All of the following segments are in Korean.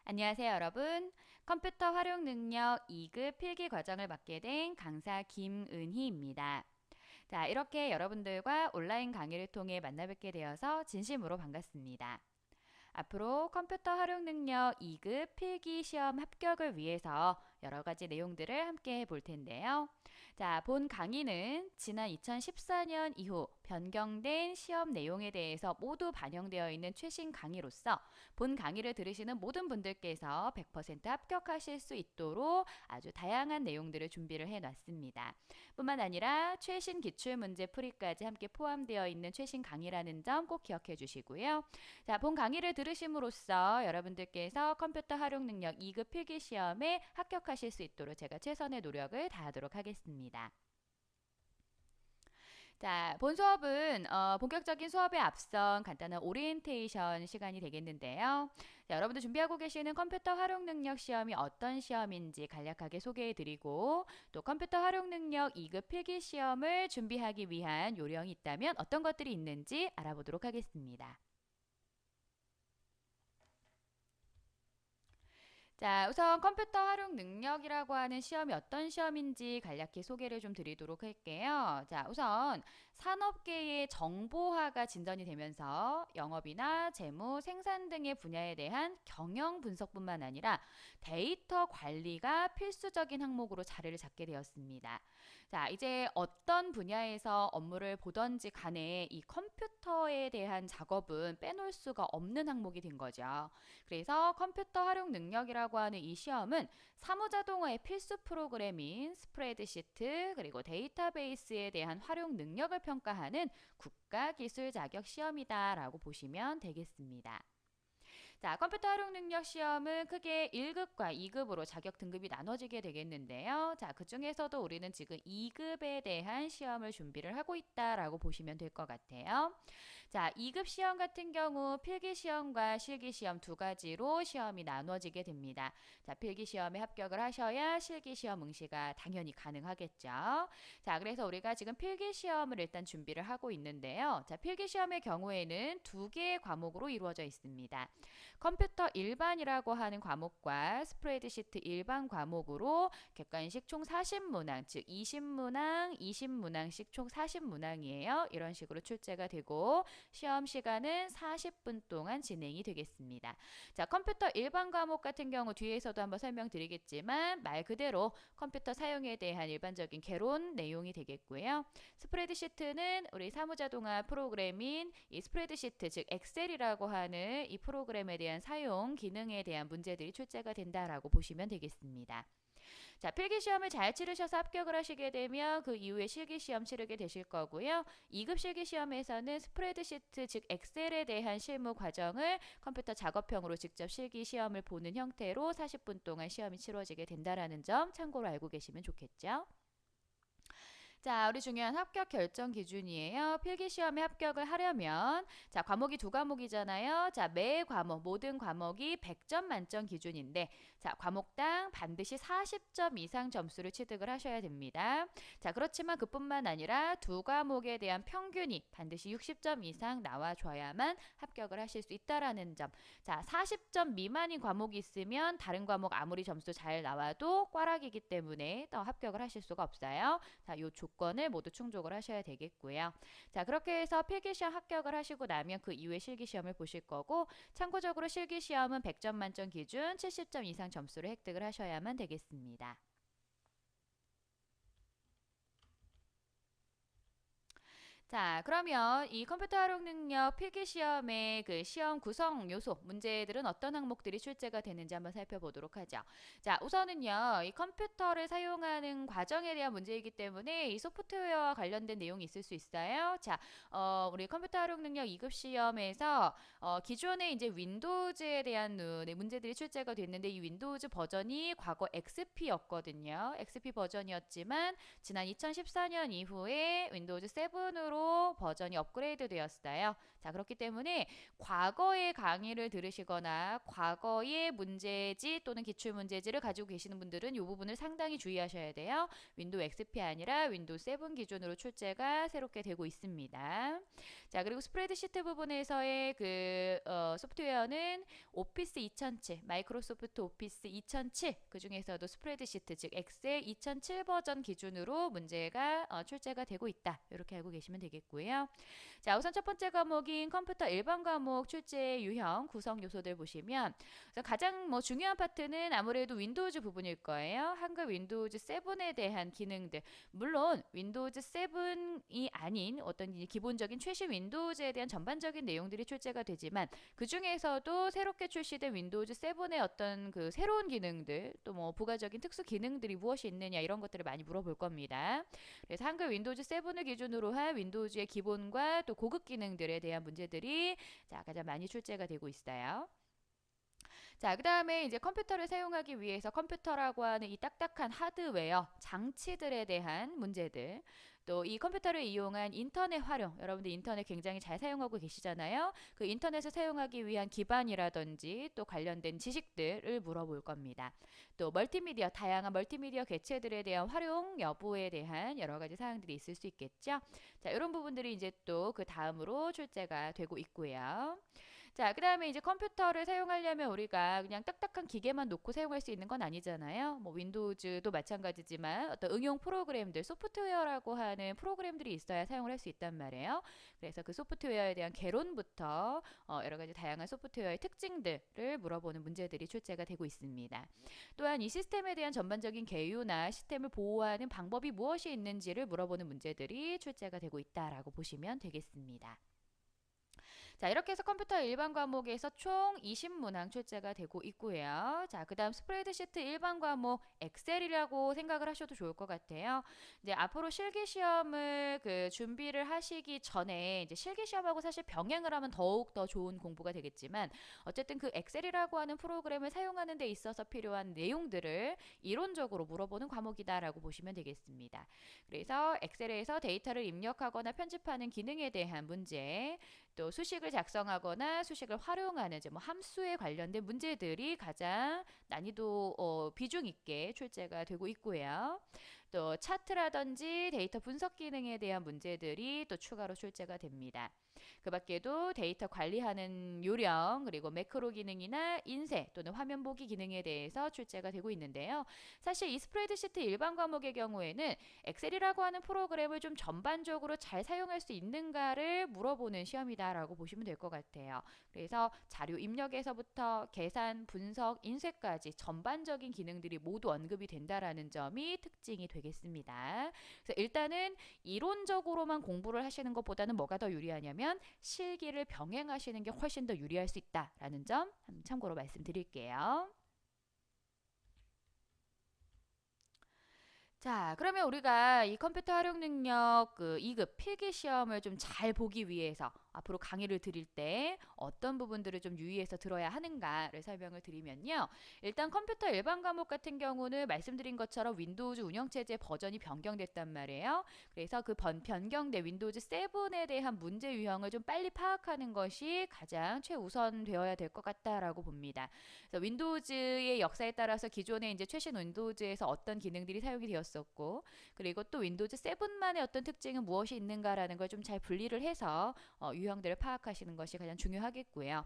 안녕하세요, 여러분. 컴퓨터 활용 능력 2급 필기 과정을 맡게 된 강사 김은희입니다. 자, 이렇게 여러분들과 온라인 강의를 통해 만나 뵙게 되어서 진심으로 반갑습니다. 앞으로 컴퓨터 활용 능력 2급 필기 시험 합격을 위해서 여러 가지 내용들을 함께 해볼 텐데요. 자, 본 강의는 지난 2014년 이후 변경된 시험 내용에 대해서 모두 반영되어 있는 최신 강의로서 본 강의를 들으시는 모든 분들께서 100% 합격하실 수 있도록 아주 다양한 내용들을 준비를 해놨습니다. 뿐만 아니라 최신 기출문제 풀이까지 함께 포함되어 있는 최신 강의라는 점 꼭 기억해 주시고요. 자, 본 강의를 들으심으로써 여러분들께서 컴퓨터 활용 능력 2급 필기 시험에 합격하실 수 있도록 제가 최선의 노력을 다하도록 하겠습니다. 자, 본 수업은 본격적인 수업에 앞선 간단한 오리엔테이션 시간이 되겠는데요. 자, 여러분들 준비하고 계시는 컴퓨터 활용 능력 시험이 어떤 시험인지 간략하게 소개해드리고 또 컴퓨터 활용 능력 2급 필기 시험을 준비하기 위한 요령이 있다면 어떤 것들이 있는지 알아보도록 하겠습니다. 자, 우선 컴퓨터 활용 능력이라고 하는 시험이 어떤 시험인지 간략히 소개를 좀 드리도록 할게요. 자, 우선 산업계의 정보화가 진전이 되면서 영업이나 재무, 생산 등의 분야에 대한 경영 분석뿐만 아니라 데이터 관리가 필수적인 항목으로 자리를 잡게 되었습니다. 자, 이제 어떤 분야에서 업무를 보던지 간에 이 컴퓨터에 대한 작업은 빼놓을 수가 없는 항목이 된 거죠. 그래서 컴퓨터 활용 능력이라고 하는 이 시험은 사무자동화의 필수 프로그램인 스프레드시트 그리고 데이터베이스에 대한 활용 능력을 평가하는 국가기술 자격 시험이다라고 보시면 되겠습니다. 자, 컴퓨터 활용 능력 시험은 크게 1급과 2급으로 자격 등급이 나눠지게 되겠는데요. 자, 그 중에서도 우리는 지금 2급에 대한 시험을 준비를 하고 있다라고 보시면 될 것 같아요. 자, 2급 시험 같은 경우 필기 시험과 실기 시험 두 가지로 시험이 나눠지게 됩니다. 자, 필기 시험에 합격을 하셔야 실기 시험 응시가 당연히 가능하겠죠. 자, 그래서 우리가 지금 필기 시험을 일단 준비를 하고 있는데요. 자, 필기 시험의 경우에는 두 개의 과목으로 이루어져 있습니다. 컴퓨터 일반이라고 하는 과목과 스프레드시트 일반 과목으로 객관식 총 40문항, 즉 20문항, 20문항씩 총 40문항이에요. 이런 식으로 출제가 되고 시험 시간은 40분 동안 진행이 되겠습니다. 자, 컴퓨터 일반 과목 같은 경우 뒤에서도 한번 설명드리겠지만 말 그대로 컴퓨터 사용에 대한 일반적인 개론 내용이 되겠고요. 스프레드시트는 우리 사무자동화 프로그램인 이 스프레드시트 즉 엑셀이라고 하는 이 프로그램에 대한 사용 기능에 대한 문제들이 출제가 된다라고 보시면 되겠습니다. 자, 필기시험을 잘 치르셔서 합격을 하시게 되면 그 이후에 실기시험 치르게 되실 거고요. 2급 실기시험에서는 스프레드시트 즉 엑셀에 대한 실무 과정을 컴퓨터 작업형으로 직접 실기시험을 보는 형태로 40분 동안 시험이 치러지게 된다는 점 참고로 알고 계시면 좋겠죠. 자, 우리 중요한 합격 결정 기준이에요. 필기 시험에 합격을 하려면 자, 과목이 두 과목이잖아요. 자, 매 과목 모든 과목이 100점 만점 기준인데 자, 과목당 반드시 40점 이상 점수를 취득을 하셔야 됩니다. 자, 그렇지만 그뿐만 아니라 두 과목에 대한 평균이 반드시 60점 이상 나와줘야만 합격을 하실 수 있다라는 점. 자, 40점 미만인 과목이 있으면 다른 과목 아무리 점수 잘 나와도 꽈락이기 때문에 더 합격을 하실 수가 없어요. 자, 요 조건을 모두 충족을 하셔야 되겠고요. 자, 그렇게 해서 필기시험 합격을 하시고 나면 그 이후에 실기시험을 보실 거고 참고적으로 실기시험은 100점 만점 기준 70점 이상 점수를 획득을 하셔야만 되겠습니다. 자, 그러면 이 컴퓨터 활용 능력 필기 시험의 그 시험 구성 요소 문제들은 어떤 항목들이 출제가 되는지 한번 살펴보도록 하죠. 자, 우선은요, 이 컴퓨터를 사용하는 과정에 대한 문제이기 때문에 이 소프트웨어와 관련된 내용이 있을 수 있어요. 자, 우리 컴퓨터 활용 능력 2급 시험에서 기존에 이제 윈도우즈에 대한 네, 문제들이 출제가 됐는데 이 윈도우즈 버전이 과거 XP였거든요. XP 버전이었지만 지난 2014년 이후에 윈도우즈 7으로 버전이 업그레이드 되었어요. 자, 그렇기 때문에 과거의 강의를 들으시거나 과거의 문제지 또는 기출문제지를 가지고 계시는 분들은 이 부분을 상당히 주의하셔야 돼요. 윈도우 XP 아니라 윈도우 7 기준으로 출제가 새롭게 되고 있습니다. 자, 그리고 스프레드시트 부분에서의 소프트웨어는 오피스 2007, 마이크로소프트 오피스 2007, 그 중에서도 스프레드시트 즉 엑셀 2007 버전 기준으로 문제가 출제가 되고 있다. 이렇게 알고 계시면 되겠고요. 자, 우선 첫 번째 과목인 컴퓨터 일반 과목 출제 유형 구성 요소들 보시면 우선 가장 중요한 파트는 아무래도 윈도우즈 부분일 거예요. 한글 윈도우즈 7에 대한 기능들. 물론 윈도우즈 7이 아닌 어떤 기본적인 최신 윈도우즈에 대한 전반적인 내용들이 출제가 되지만 그 중에서도 새롭게 출시된 윈도우즈 7의 어떤 그 새로운 기능들 또 부가적인 특수 기능들이 무엇이 있느냐 이런 것들을 많이 물어볼 겁니다. 그래서 한글 윈도우즈 7을 기준으로 한 윈도우즈의 기본과 또 고급 기능들에 대한 문제들이 가장 많이 출제가 되고 있어요. 자, 그 다음에 이제 컴퓨터를 사용하기 위해서 컴퓨터라고 하는 이 딱딱한 하드웨어, 장치들에 대한 문제들. 또 이 컴퓨터를 이용한 인터넷 활용, 여러분들 인터넷 굉장히 잘 사용하고 계시잖아요. 그 인터넷을 사용하기 위한 기반이라든지 또 관련된 지식들을 물어볼 겁니다. 또 멀티미디어, 다양한 멀티미디어 개체들에 대한 활용 여부에 대한 여러 가지 사항들이 있을 수 있겠죠. 자, 이런 부분들이 이제 또 그 다음으로 출제가 되고 있고요. 자, 그 다음에 이제 컴퓨터를 사용하려면 우리가 그냥 딱딱한 기계만 놓고 사용할 수 있는 건 아니잖아요. 윈도우즈도 마찬가지지만 어떤 응용 프로그램들, 소프트웨어라고 하는 프로그램들이 있어야 사용을 할 수 있단 말이에요. 그래서 그 소프트웨어에 대한 개론부터 여러 가지 다양한 소프트웨어의 특징들을 물어보는 문제들이 출제가 되고 있습니다. 또한 이 시스템에 대한 전반적인 개요나 시스템을 보호하는 방법이 무엇이 있는지를 물어보는 문제들이 출제가 되고 있다라고 보시면 되겠습니다. 자, 이렇게 해서 컴퓨터 일반 과목에서 총 20문항 출제가 되고 있고요. 자, 그 다음 스프레드시트 일반 과목 엑셀이라고 생각을 하셔도 좋을 것 같아요. 이제 앞으로 실기시험을 준비를 하시기 전에 이제 실기시험하고 사실 병행을 하면 더욱 더 좋은 공부가 되겠지만 어쨌든 그 엑셀이라고 하는 프로그램을 사용하는 데 있어서 필요한 내용들을 이론적으로 물어보는 과목이다라고 보시면 되겠습니다. 그래서 엑셀에서 데이터를 입력하거나 편집하는 기능에 대한 문제, 또 수식을 작성하거나 수식을 활용하는 함수에 관련된 문제들이 가장 난이도 비중 있게 출제가 되고 있고요. 또 차트라든지 데이터 분석 기능에 대한 문제들이 또 추가로 출제가 됩니다. 그 밖에도 데이터 관리하는 요령 그리고 매크로 기능이나 인쇄 또는 화면 보기 기능에 대해서 출제가 되고 있는데요. 사실 이 스프레드시트 일반 과목의 경우에는 엑셀이라고 하는 프로그램을 좀 전반적으로 잘 사용할 수 있는가를 물어보는 시험이다라고 보시면 될 것 같아요. 그래서 자료 입력에서부터 계산, 분석, 인쇄까지 전반적인 기능들이 모두 언급이 된다라는 점이 특징이 되겠습니다. 그래서 일단은 이론적으로만 공부를 하시는 것보다는 뭐가 더 유리하냐면 실기를 병행하시는 게 훨씬 더 유리할 수 있다라는 점 참고로 말씀드릴게요. 자, 그러면 우리가 이 컴퓨터 활용 능력 2급 필기 시험을 좀 잘 보기 위해서 앞으로 강의를 드릴 때 어떤 부분들을 좀 유의해서 들어야 하는가를 설명을 드리면요. 일단 컴퓨터 일반 과목 같은 경우는 말씀드린 것처럼 윈도우즈 운영체제 버전이 변경됐단 말이에요. 그래서 그 변경된 윈도우즈 7에 대한 문제 유형을 좀 빨리 파악하는 것이 가장 최우선 되어야 될 것 같다라고 봅니다. 그래서 윈도우즈의 역사에 따라서 기존에 이제 최신 윈도우즈에서 어떤 기능들이 사용이 되었었고, 그리고 또 윈도우즈 7만의 어떤 특징은 무엇이 있는가라는 걸 좀 잘 분리를 해서 유형들을 파악하시는 것이 가장 중요하겠고요.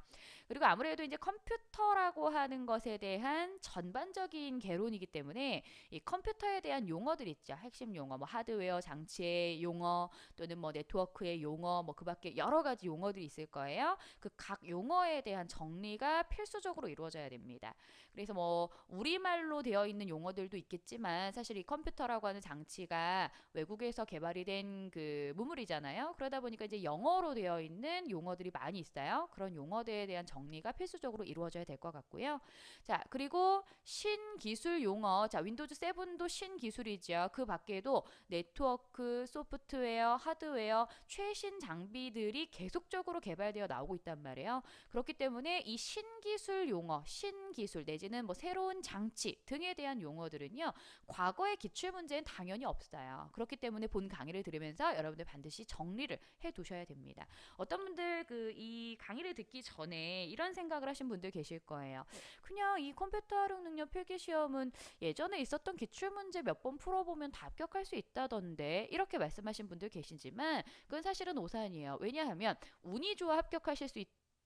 그리고 아무래도 이제 컴퓨터라고 하는 것에 대한 전반적인 개론이기 때문에 이 컴퓨터에 대한 용어들 있죠. 핵심 용어, 하드웨어 장치의 용어 또는 네트워크의 용어, 그밖에 여러 가지 용어들이 있을 거예요. 그 각 용어에 대한 정리가 필수적으로 이루어져야 됩니다. 그래서 우리말로 되어 있는 용어들도 있겠지만 사실 이 컴퓨터라고 하는 장치가 외국에서 개발이 된 그 문물이잖아요. 그러다 보니까 이제 영어로 되어 있는 용어들이 많이 있어요. 그런 용어들에 대한 정리가 필수적으로 이루어져야 될 것 같고요. 자, 그리고 신기술 용어. 자, 윈도우즈 7도 신기술이죠. 그 밖에도 네트워크, 소프트웨어, 하드웨어, 최신 장비들이 계속적으로 개발되어 나오고 있단 말이에요. 그렇기 때문에 이 신기술 용어, 신기술 내지는 새로운 장치 등에 대한 용어들은요. 과거의 기출문제는 당연히 없어요. 그렇기 때문에 본 강의를 들으면서 여러분들 반드시 정리를 해 두셔야 됩니다. 어떤 분들 이 강의를 듣기 전에 이런 생각을 하신 분들 계실 거예요. 그냥 이 컴퓨터 활용 능력 필기 시험은 예전에 있었던 기출문제 몇 번 풀어보면 다 합격할 수 있다던데 이렇게 말씀하신 분들 계시지만 그건 사실은 오산이에요. 왜냐하면 운이 좋아 합격하실 수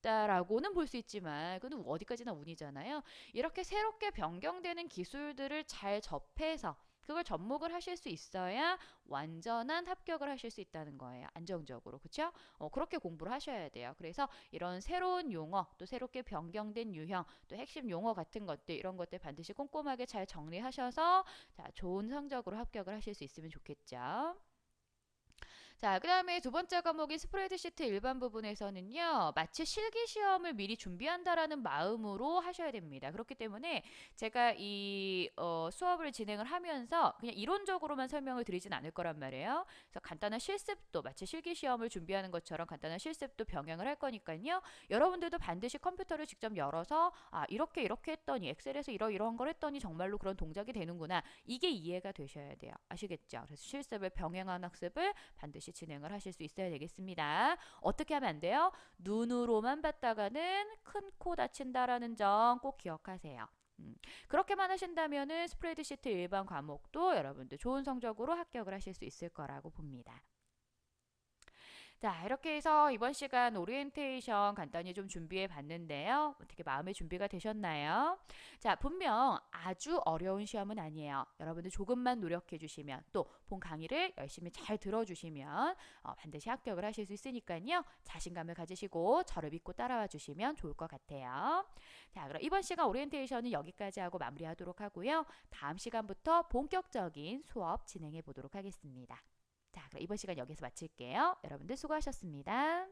있다라고는 볼 수 있지만 그건 어디까지나 운이잖아요. 이렇게 새롭게 변경되는 기술들을 잘 접해서 그걸 접목을 하실 수 있어야 완전한 합격을 하실 수 있다는 거예요. 안정적으로. 그렇죠? 그렇게 공부를 하셔야 돼요. 그래서 이런 새로운 용어, 또 새롭게 변경된 유형, 또 핵심 용어 같은 것들 이런 것들 반드시 꼼꼼하게 잘 정리하셔서 자, 좋은 성적으로 합격을 하실 수 있으면 좋겠죠. 자, 그 다음에 두 번째 과목인 스프레드시트 일반 부분에서는요, 마치 실기 시험을 미리 준비한다라는 마음으로 하셔야 됩니다. 그렇기 때문에 제가 이 수업을 진행을 하면서 그냥 이론적으로만 설명을 드리진 않을 거란 말이에요. 그래서 간단한 실습도 마치 실기 시험을 준비하는 것처럼 간단한 실습도 병행을 할 거니까요. 여러분들도 반드시 컴퓨터를 직접 열어서 아, 이렇게 했더니 엑셀에서 이러한 걸 했더니 정말로 그런 동작이 되는구나. 이게 이해가 되셔야 돼요. 아시겠죠? 그래서 실습을 병행한 학습을 반드시 진행을 하실 수 있어야 되겠습니다. 어떻게 하면 안 돼요? 눈으로만 봤다가는 큰 코 다친다라는 점 꼭 기억하세요. 그렇게만 하신다면은 스프레드시트 일반 과목도 여러분들 좋은 성적으로 합격을 하실 수 있을 거라고 봅니다. 자, 이렇게 해서 이번 시간 오리엔테이션 간단히 좀 준비해 봤는데요. 어떻게 마음의 준비가 되셨나요? 자, 분명 아주 어려운 시험은 아니에요. 여러분들 조금만 노력해 주시면 또 본 강의를 열심히 잘 들어주시면 반드시 합격을 하실 수 있으니까요. 자신감을 가지시고 저를 믿고 따라와 주시면 좋을 것 같아요. 자, 그럼 이번 시간 오리엔테이션은 여기까지 하고 마무리하도록 하고요. 다음 시간부터 본격적인 수업 진행해 보도록 하겠습니다. 자, 그럼 이번 시간 여기서 마칠게요. 여러분들 수고하셨습니다.